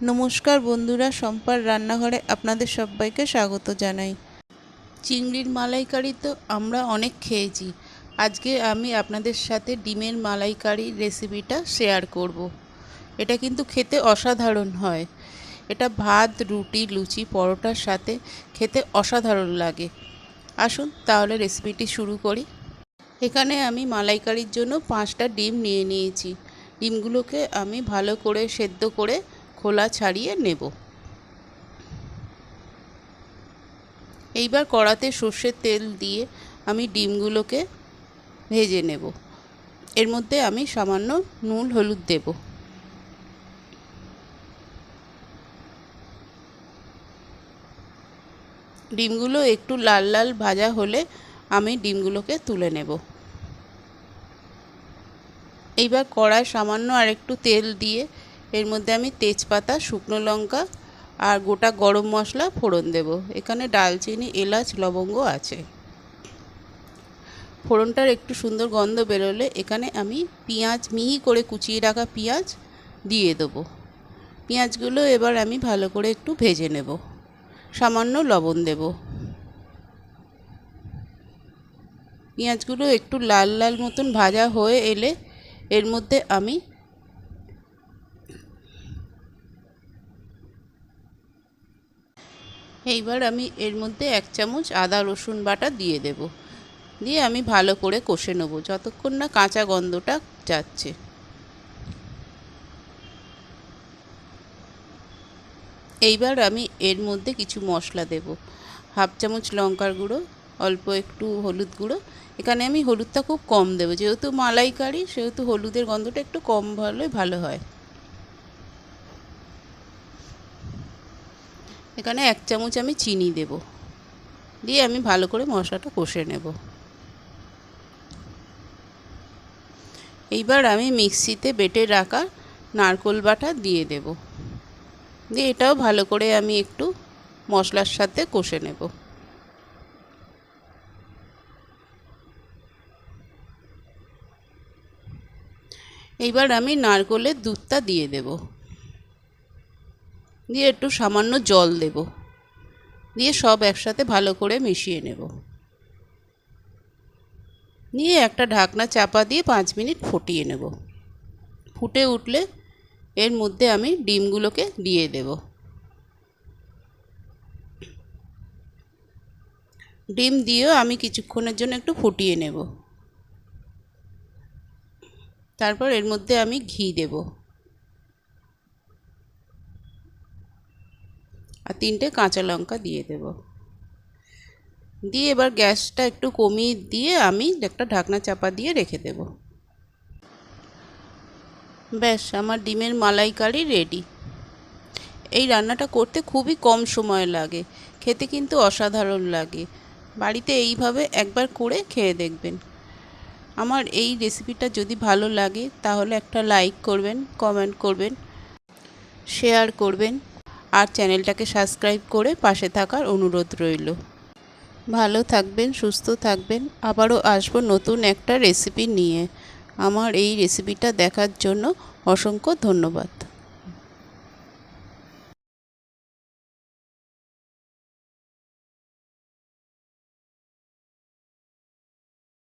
নমস্কার বন্ধুরা, সম্পার রান্নাঘরে আপনাদের সবাইকে স্বাগত জানাই। চিংড়ির মালাইকারি তো আমরা অনেক খেয়েছি। আজকে আমি আপনাদের সাথে ডিমের মালাইকারির রেসিপিটা শেয়ার করব। এটা কিন্তু খেতে অসাধারণ হয়। এটা ভাত, রুটি, লুচি, পরোটার সাথে খেতে অসাধারণ লাগে। আসুন তাহলে রেসিপিটি শুরু করি। এখানে আমি মালাইকারির জন্য 5টা ডিম নিয়ে নিয়েছি। ডিমগুলোকে আমি ভালো করে সেদ্ধ করে খোলা ছাড়িয়ে নেব। এইবার কড়াতে সর্ষের তেল দিয়ে আমি ডিমগুলোকে ভেজে নেব। এর মধ্যে আমি সামান্য নুন হলুদ দেব। ডিমগুলো একটু লাল লাল ভাজা হলে আমি ডিমগুলোকে তুলে নেব। এইবার কড়ায় সামান্য আর একটু তেল দিয়ে এর মধ্যে আমি তেজপাতা, শুকনো লঙ্কা আর গোটা গরম মশলা ফোড়ন দেব। এখানে ডালচিনি, এলাচ, লবঙ্গ আছে। ফোড়নটার একটু সুন্দর গন্ধ বেরোলে এখানে আমি পেঁয়াজ, মিহি করে কুচিয়ে রাখা পেঁয়াজ দিয়ে দেবো। পেঁয়াজগুলো এবার আমি ভালো করে একটু ভেজে নেব। সামান্য লবণ দেব। পেঁয়াজগুলো একটু লাল লাল মতন ভাজা হয়ে এলে এর মধ্যে আমি এর মধ্যে 1 চামচ আদা রসুন বাটা দিয়ে দেব। দিয়ে আমি ভালো করে কষে নেব যতক্ষণ না কাঁচা গন্ধটা যাচ্ছে। এইবার আমি এর মধ্যে কিছু মশলা দেব। 1/2 চামচ লঙ্কার গুঁড়ো, অল্প একটু হলুদ গুঁড়ো। এখানে আমি হলুদটা খুব কম দেবো, যেহেতু মালাইকারি সেহেতু হলুদের গন্ধটা একটু কম হলে ভালো হয়। এখানে 1 চামচ আমি চিনি দেব। দিয়ে আমি ভালো করে মশলাটা কষে নেব। এইবার আমি মিক্সিতে বেটে রাখা নারকেল বাটা দিয়ে দেব। দিয়ে এটাও ভালো করে আমি একটু মশলার সাথে কষে নেব। এইবার আমি নারকেলের দুধটা দিয়ে দেব। দিয়ে একটু সামান্য জল দেব। দিয়ে সব একসাথে ভালো করে মিশিয়ে নেব। নিয়ে একটা ঢাকনা চাপা দিয়ে 5 মিনিট ফুটিয়ে নেব। ফুটে উঠলে এর মধ্যে আমি ডিমগুলোকে দিয়ে দেব। ডিম দিয়েও আমি কিছুক্ষণের জন্য একটু ফুটিয়ে নেব। তারপর এর মধ্যে আমি ঘি দেব আর 3টে কাঁচা লঙ্কা দিয়ে দেব। দিয়ে এবার গ্যাসটা একটু কমিয়ে দিয়ে আমি একটা ঢাকনা চাপা দিয়ে রেখে দেব। ব্যাস, আমার ডিমের মালাইকারি রেডি। এই রান্নাটা করতে খুবই কম সময় লাগে, খেতে কিন্তু অসাধারণ লাগে। বাড়িতে এইভাবে একবার করে খেয়ে দেখবেন। আমার এই রেসিপিটা যদি ভালো লাগে তাহলে একটা লাইক করবেন, কমেন্ট করবেন, শেয়ার করবেন আর চ্যানেলটাকে সাবস্ক্রাইব করে পাশে থাকার অনুরোধ রইল। ভালো থাকবেন, সুস্থ থাকবেন। আবারও আসবো নতুন একটা রেসিপি নিয়ে। আমার এই রেসিপিটা দেখার জন্য অসংখ্য ধন্যবাদ।